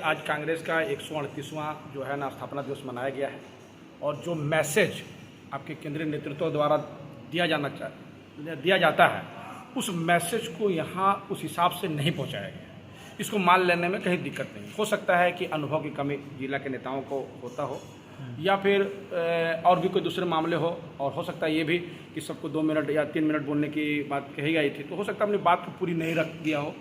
आज कांग्रेस का 138वां जो है ना स्थापना दिवस मनाया गया है और जो मैसेज आपके केंद्रीय नेतृत्व द्वारा दिया जाता है उस मैसेज को यहाँ उस हिसाब से नहीं पहुँचाया गया। इसको मान लेने में कहीं दिक्कत नहीं हो सकता है कि अनुभव की कमी जिला के नेताओं को होता हो या फिर और भी कोई दूसरे मामले हो, और हो सकता है ये भी कि सबको 2 मिनट या 3 मिनट बोलने की बात कही गई थी तो हो सकता है अपनी बात को पूरी नहीं रख दिया हो,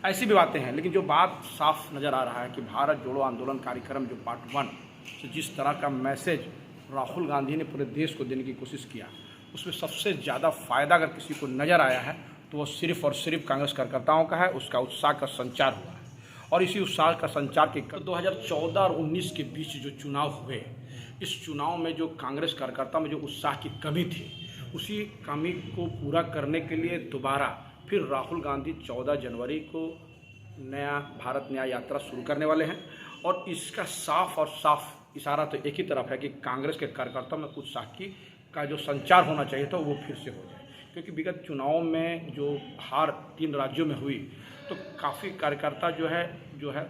ऐसी भी बातें हैं। लेकिन जो बात साफ नज़र आ रहा है कि भारत जोड़ो आंदोलन कार्यक्रम जो पार्ट 1 से जिस तरह का मैसेज राहुल गांधी ने पूरे देश को देने की कोशिश किया, उसमें सबसे ज़्यादा फ़ायदा अगर किसी को नज़र आया है तो वो सिर्फ और सिर्फ कांग्रेस कार्यकर्ताओं का है। उसका उत्साह का संचार हुआ है और इसी उत्साह का संचार के 2014 और 19 के बीच जो चुनाव हुए, इस चुनाव में जो कांग्रेस कार्यकर्ता में जो उत्साह की कमी थी, उसी कमी को पूरा करने के लिए दोबारा फिर राहुल गांधी 14 जनवरी को नया भारत न्याय यात्रा शुरू करने वाले हैं। और इसका साफ और साफ इशारा तो एक ही तरफ है कि कांग्रेस के कार्यकर्ताओं में उत्साह का जो संचार होना चाहिए था वो फिर से हो जाए, क्योंकि विगत चुनाव में जो हार 3 राज्यों में हुई तो काफ़ी कार्यकर्ता जो है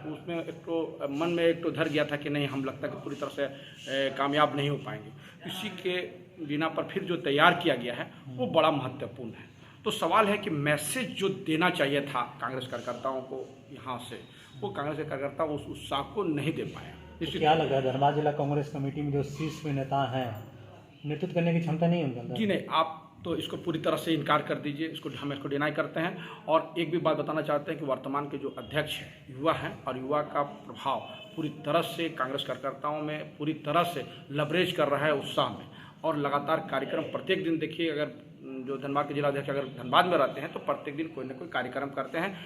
उसमें एक तो मन में एक तो धर गया था कि नहीं, हम लगता है कि पूरी तरह से कामयाब नहीं हो पाएंगे। इसी के बिना पर फिर जो तैयार किया गया है वो बड़ा महत्वपूर्ण है। तो सवाल है कि मैसेज जो देना चाहिए था कांग्रेस कार्यकर्ताओं को यहाँ से, वो कांग्रेस के कार्यकर्ता उस उत्साह को नहीं दे पाया। तो क्या लगा धनबाद जिला कांग्रेस कमेटी में जो शीर्ष नेता हैं, नेतृत्व करने की क्षमता नहीं उनके अंदर? जी नहीं, आप तो इसको पूरी तरह से इनकार कर दीजिए, हम इसको डिनाई करते हैं। और एक भी बात बताना चाहते हैं कि वर्तमान के जो अध्यक्ष हैं युवा हैं और युवा का प्रभाव पूरी तरह से कांग्रेस कार्यकर्ताओं में पूरी तरह से लवरेज कर रहा है उत्साह में। और लगातार कार्यक्रम प्रत्येक दिन देखिए, अगर जो धनबाद के जिलाध्यक्ष अगर धनबाद में रहते हैं तो प्रत्येक दिन कोई ना कोई कार्यक्रम करते हैं।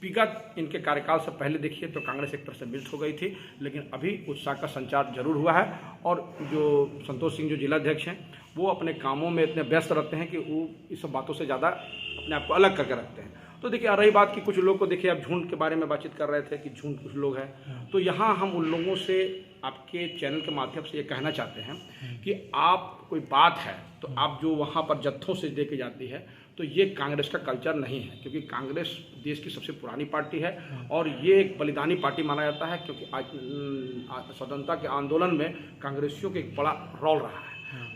विगत इनके कार्यकाल से पहले देखिए तो कांग्रेस एक तरह से मिल्ट हो गई थी, लेकिन अभी उत्साह का संचार जरूर हुआ है। और जो संतोष सिंह जो जिलाध्यक्ष हैं वो अपने कामों में इतने व्यस्त रहते हैं कि वो इस सब बातों से ज़्यादा अपने आप को अलग करके रखते हैं। तो देखिए, रही बात कि कुछ लोग को देखिए, आप झुंड के बारे में बातचीत कर रहे थे कि झुंड कुछ लोग हैं, तो यहाँ हम उन लोगों से आपके चैनल के माध्यम से ये कहना चाहते हैं कि आप कोई बात है तो आप जो वहाँ पर जत्थों से दे के जाती है तो ये कांग्रेस का कल्चर नहीं है, क्योंकि कांग्रेस देश की सबसे पुरानी पार्टी है और ये एक बलिदानी पार्टी माना जाता है, क्योंकि आज स्वतंत्रता के आंदोलन में कांग्रेसियों का एक बड़ा रोल रहा है।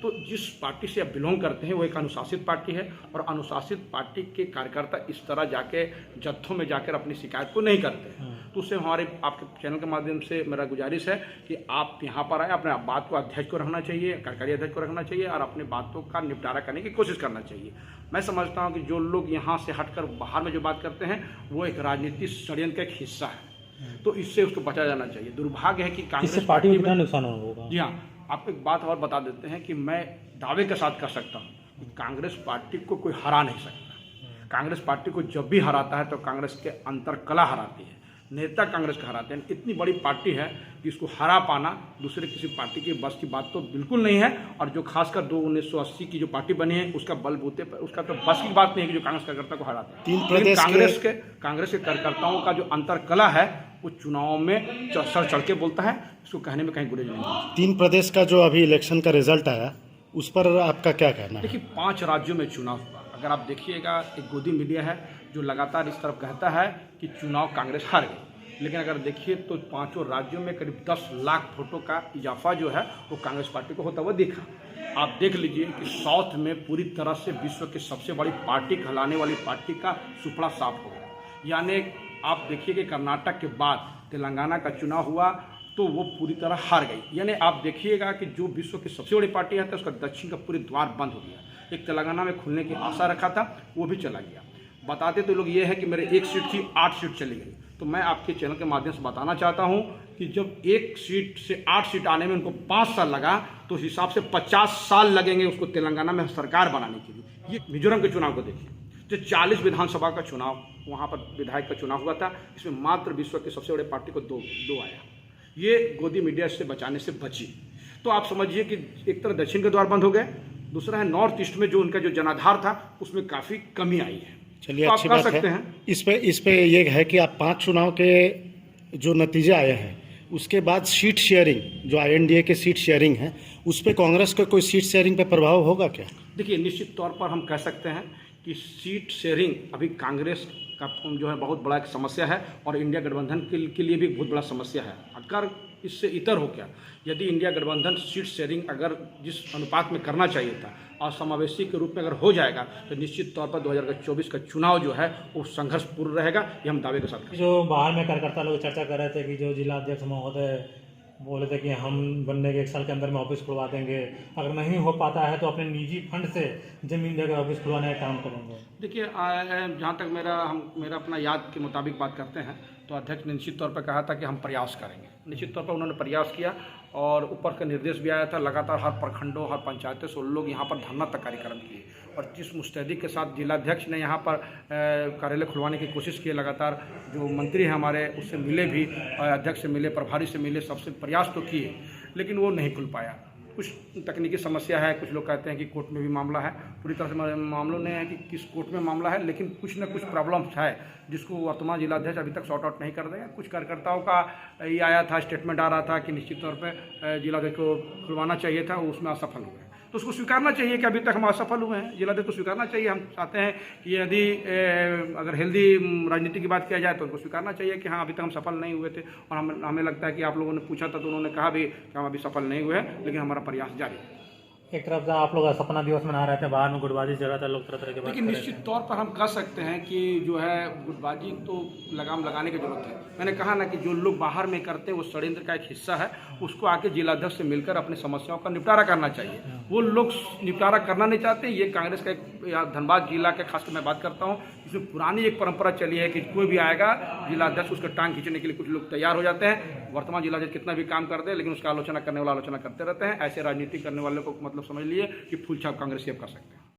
तो जिस पार्टी से आप बिलोंग करते हैं वो एक अनुशासित पार्टी है और अनुशासित पार्टी के कार्यकर्ता इस तरह जाके जत्थों में जाकर अपनी शिकायत को नहीं करते हैं। तो उससे हमारे आपके चैनल के माध्यम से मेरा गुजारिश है कि आप यहाँ पर आए, अपने बात को अध्यक्ष को रखना चाहिए, कार्यकारी अध्यक्ष को रखना चाहिए और अपनी बातों का निपटारा करने की कोशिश करना चाहिए। मैं समझता हूँ कि जो लोग यहाँ से हटकर बाहर में जो बात करते हैं वो एक राजनीतिक षड्यंत्र का एक हिस्सा है, तो इससे उसको बचा जाना चाहिए। दुर्भाग्य है कि कांग्रेस पार्टी में कितना नुकसान होगा। जी हाँ, आपको एक बात और बता देते हैं कि मैं दावे के साथ कह सकता हूँ कि कांग्रेस पार्टी को कोई हरा नहीं सकता। कांग्रेस पार्टी को जब भी हराता है तो कांग्रेस के अंतरकला हराती है, नेता कांग्रेस का हराते हैं। इतनी बड़ी पार्टी है कि इसको हरा पाना दूसरे किसी पार्टी की बस की बात तो बिल्कुल नहीं है। और जो खासकर 1980 की जो पार्टी बनी है उसका बलबूते पर उसका तो बस की बात नहीं है कि जो कांग्रेस कार्यकर्ता को हराते हैं। कांग्रेस के कार्यकर्ताओं का जो अंतरकला है वो चुनाव में सर चढ़ के बोलता है, इसको कहने में कहीं गुरेज नहीं है। 3 प्रदेश का जो अभी इलेक्शन का रिजल्ट आया उस पर आपका क्या कहना है? देखिए, 5 राज्यों में चुनाव हुआ। अगर आप देखिएगा, एक गोदी मीडिया है जो लगातार इस तरफ कहता है कि चुनाव कांग्रेस हार गई, लेकिन अगर देखिए तो 5 राज्यों में करीब 10 लाख वोटों का इजाफा जो है वो कांग्रेस पार्टी को होता हुआ दिखा। आप देख लीजिए कि साउथ में पूरी तरह से विश्व की सबसे बड़ी पार्टी कहलाने वाली पार्टी का सुपड़ा साफ हो गया। यानी आप देखिए कि कर्नाटक के बाद तेलंगाना का चुनाव हुआ तो वो पूरी तरह हार गई। यानी आप देखिएगा कि जो विश्व की सबसे बड़ी पार्टी है तो उसका दक्षिण का पूरे द्वार बंद हो गया। एक तेलंगाना में खुलने की आशा रखा था, वो भी चला गया। बताते तो लोग ये है कि मेरे 1 सीट थी, 8 सीट चली गई। तो मैं आपके चैनल के माध्यम से बताना चाहता हूँ कि जब 1 सीट से 8 सीट आने में उनको 5 साल लगा तो हिसाब से 50 साल लगेंगे उसको तेलंगाना में सरकार बनाने के लिए। ये मिजोरम के चुनाव को देखिए, जो 40 विधानसभा का चुनाव वहाँ पर विधायक का चुनाव हुआ था, इसमें मात्र विश्व के सबसे बड़े पार्टी को दो आया। ये गोदी मीडिया से बचाने से बची। तो आप समझिए कि एक तरह दक्षिण के द्वार बंद हो गए, दूसरा है नॉर्थ ईस्ट में जो उनका जो जनाधार था उसमें काफ़ी कमी आई है। चलिए, अच्छी बात है। इस पे ये है कि आप 5 चुनाव के जो नतीजे आए हैं उसके बाद सीट शेयरिंग, जो INDA के सीट शेयरिंग है, उस पर कांग्रेस का कोई सीट शेयरिंग पे प्रभाव होगा क्या? देखिए, निश्चित तौर पर हम कह सकते हैं कि सीट शेयरिंग अभी कांग्रेस का जो है बहुत बड़ा एक समस्या है और इंडिया गठबंधन के लिए भी बहुत बड़ा समस्या है। अगर इससे इतर हो क्या, यदि इंडिया गठबंधन सीट शेयरिंग अगर जिस अनुपात में करना चाहिए था और समावेशी के रूप में अगर हो जाएगा तो निश्चित तौर पर 2024 का चुनाव जो है वो संघर्षपूर्ण रहेगा, ये हम दावे के साथ करें। जो बाहर में कार्यकर्ता लोग चर्चा कर रहे थे कि जो जिला अध्यक्ष महोदय बोले थे कि हम बनने के 1 साल के अंदर में ऑफिस खुलवा देंगे, अगर नहीं हो पाता है तो अपने निजी फंड से जमीन देकर ऑफिस खुलवाने का काम करेंगे। देखिए, जहाँ तक मेरा अपना याद के मुताबिक बात करते हैं तो अध्यक्ष ने निश्चित तौर पर कहा था कि हम प्रयास करेंगे। निश्चित तौर पर उन्होंने प्रयास किया और ऊपर का निर्देश भी आया था, लगातार हर प्रखंडों हर पंचायतों से लोग यहाँ पर धरना तक कार्यक्रम किए और जिस मुस्तैदी के साथ जिलाध्यक्ष ने यहाँ पर कार्यालय खुलवाने की कोशिश की, लगातार जो मंत्री हैं हमारे उससे मिले भी, अध्यक्ष से मिले, प्रभारी से मिले, सबसे प्रयास तो किए लेकिन वो नहीं खुल पाया। कुछ तकनीकी समस्या है, कुछ लोग कहते हैं कि कोर्ट में भी मामला है, पूरी तरह से मामलों ने है कि किस कोर्ट में मामला है, लेकिन कुछ न कुछ प्रॉब्लम्स है जिसको वर्तमान जिलाध्यक्ष अभी तक सॉर्ट आउट नहीं कर देगा। कुछ कार्यकर्ताओं का ये आया था, स्टेटमेंट आ रहा था कि निश्चित तौर पर जिलाध्यक्ष को खुलवाना चाहिए था, उसमें असफल हो गए, तो उसको स्वीकारना चाहिए कि अभी तक हम असफल हुए हैं। जिलाध्यक्ष को स्वीकारना चाहिए। हम चाहते हैं कि यदि अगर हेल्दी राजनीति की बात किया जाए तो उनको स्वीकारना चाहिए कि हाँ अभी तक हम सफल नहीं हुए थे और हमें लगता है कि आप लोगों ने पूछा था तो उन्होंने कहा भी कि हम अभी सफल नहीं हुए हैं, लेकिन हमारा प्रयास जारी है। एक तरफ से आप लोग सपना दिवस मना रहे थे, बाहर में गुटबाजी चल रहा था, लोग तरह तरह के बात लेकिन निश्चित तौर पर हम कह सकते हैं कि जो है गुटबाजी तो लगाम लगाने की जरूरत है। मैंने कहा ना कि जो लोग बाहर में करते हैं वो षड्यंत्र का एक हिस्सा है, उसको आके जिलाध्यक्ष से मिलकर अपनी समस्याओं का निपटारा करना चाहिए। वो लोग निपटारा करना नहीं चाहते। ये कांग्रेस का एक धनबाद जिला के खासकर मैं बात करता हूँ, इसमें पुरानी एक परंपरा चली है कि कोई भी आएगा जिलाध्यक्ष उसका टांग खींचने के लिए कुछ लोग तैयार हो जाते हैं। वर्तमान जिलाध्यक्ष कितना भी काम कर दे लेकिन उसका आलोचना करने वाला आलोचना करते रहते हैं। ऐसे राजनीति करने वाले को मतलब समझ लिए कि फूल छाप कांग्रेस अब कर सकते हैं।